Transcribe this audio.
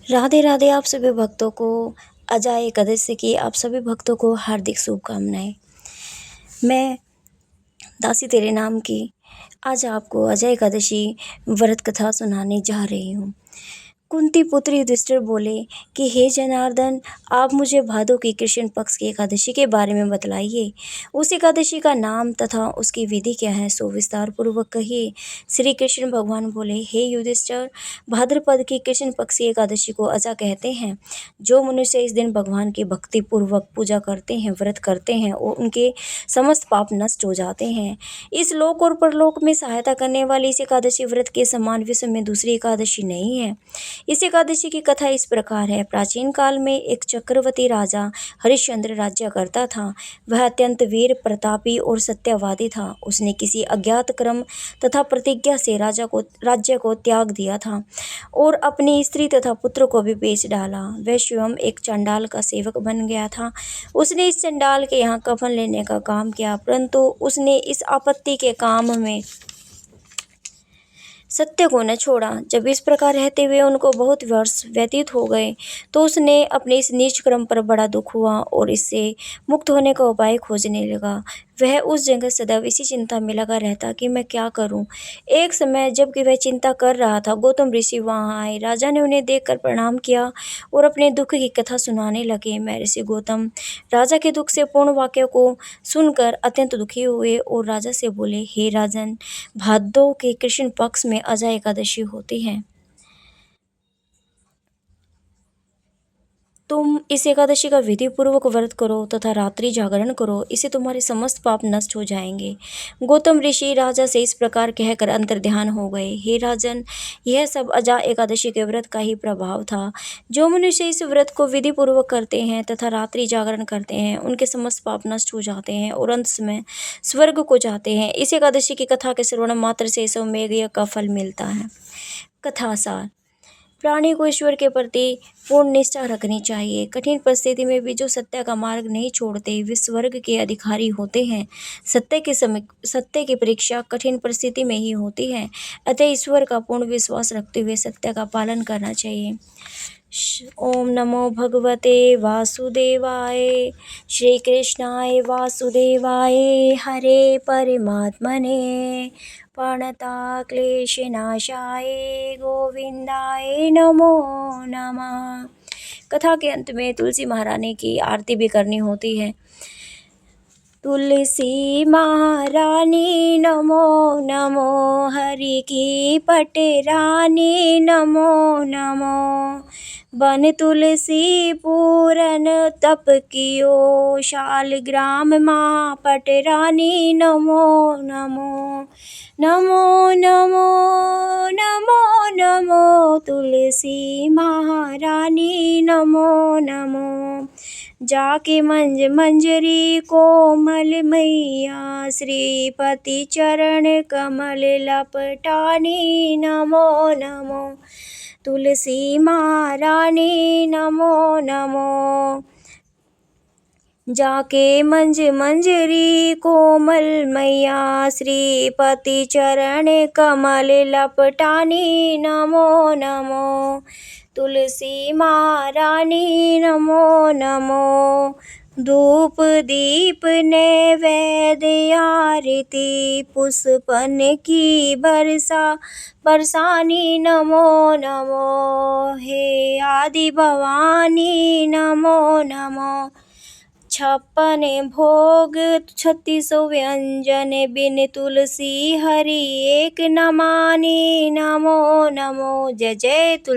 राधे राधे आप सभी भक्तों को अजय एकादशी की आप सभी भक्तों को हार्दिक शुभकामनाएं। मैं दासी तेरे नाम की आज आपको अजय एकादशी व्रत कथा सुनाने जा रही हूँ। कुंती पुत्र युधिष्ठिर बोले कि हे जनार्दन, आप मुझे भादों की कृष्ण पक्ष की एकादशी के बारे में बतलाइए। उस एकादशी का नाम तथा उसकी विधि क्या है, सो विस्तार पूर्वक कहिए। श्री कृष्ण भगवान बोले, हे युधिष्ठिर, भाद्रपद की कृष्ण पक्ष की एकादशी को अजा कहते हैं। जो मनुष्य इस दिन भगवान की भक्ति पूर्वक पूजा करते हैं, व्रत करते हैं और उनके समस्त पाप नष्ट हो जाते हैं। इस लोक और परलोक में सहायता करने वाली इस एकादशी व्रत के समान विश्व में दूसरी एकादशी नहीं है। इस एकादशी की कथा इस प्रकार है। प्राचीन काल में एक चक्रवर्ती राजा हरिश्चंद्र राज्य करता था। वह अत्यंत वीर प्रतापी और सत्यवादी था। उसने किसी अज्ञात क्रम तथा प्रतिज्ञा से राज्य को त्याग दिया था और अपनी स्त्री तथा पुत्र को भी बेच डाला। वह स्वयं एक चंडाल का सेवक बन गया था। उसने इस चंडाल के यहाँ कफन लेने का काम किया, परंतु उसने इस आपत्ति के काम में सत्य को न छोड़ा। जब इस प्रकार रहते हुए उनको बहुत वर्ष व्यतीत हो गए तो उसने अपने इस नीच क्रम पर बड़ा दुख हुआ और इससे मुक्त होने का उपाय खोजने लगा। वह उस जगह सदैव इसी चिंता में लगा रहता कि मैं क्या करूं। एक समय जबकि वह चिंता कर रहा था, गौतम ऋषि वहां आए। राजा ने उन्हें देखकर प्रणाम किया और अपने दुख की कथा सुनाने लगे। महर्षि गौतम राजा के दुख से पूर्ण वाक्य को सुनकर अत्यंत दुखी हुए और राजा से बोले, हे राजन, भादों के कृष्ण पक्ष में अजय एकादशी होती है। तुम इस एकादशी का विधि पूर्वक व्रत करो तथा रात्रि जागरण करो, इससे तुम्हारे समस्त पाप नष्ट हो जाएंगे। गौतम ऋषि राजा से इस प्रकार कहकर अंतर्ध्यान हो गए। हे राजन, यह सब अजा एकादशी के व्रत का ही प्रभाव था। जो मनुष्य इस व्रत को विधि पूर्वक करते हैं तथा रात्रि जागरण करते हैं, उनके समस्त पाप नष्ट हो जाते हैं और अंत में स्वर्ग को जाते हैं। इस एकादशी की कथा के श्रवण मात्र से सौम्य यज्ञ का फल मिलता है। कथा सार। प्राणी को ईश्वर के प्रति पूर्ण निष्ठा रखनी चाहिए। कठिन परिस्थिति में भी जो सत्य का मार्ग नहीं छोड़ते, वे स्वर्ग के अधिकारी होते हैं। सत्य की परीक्षा कठिन परिस्थिति में ही होती है। अतः ईश्वर का पूर्ण विश्वास रखते हुए सत्य का पालन करना चाहिए। ओम नमो भगवते वासुदेवाय। श्री कृष्णाय वासुदेवाय। हरे परमात्मने प्रणतक्लेशनाशाय गोविंदाय नमो नमः। कथा के अंत में तुलसी महारानी की आरती भी करनी होती है। तुलसी महारानी नमो नमो, हरि की पटरानी नमो नमो। बन तुलसी पूरन तप कियो, शालग्राम माँ पटरानी नमो नमो। नमो नमो नमो नमो, तुलसी महारानी नमो नमो। जाके मंजरी कोमल मैया, श्रीपति चरण कमल लपटानी नमो नमो। तुलसी महारानी नमो नमो। जाके मंजरी कोमल मैया, श्रीपति चरण कमल लपटानी नमो नमो। तुलसी महारानी नमो नमो। धूप दीप नैवेद्य आरती, पुष्पन की बरसानी नमो नमो। हे आदि भवानी नमो नमो। 56 भोग 36 व्यंजन, बिन तुलसी हरि एक न मानी नमो नमो। जय जय तुलसी।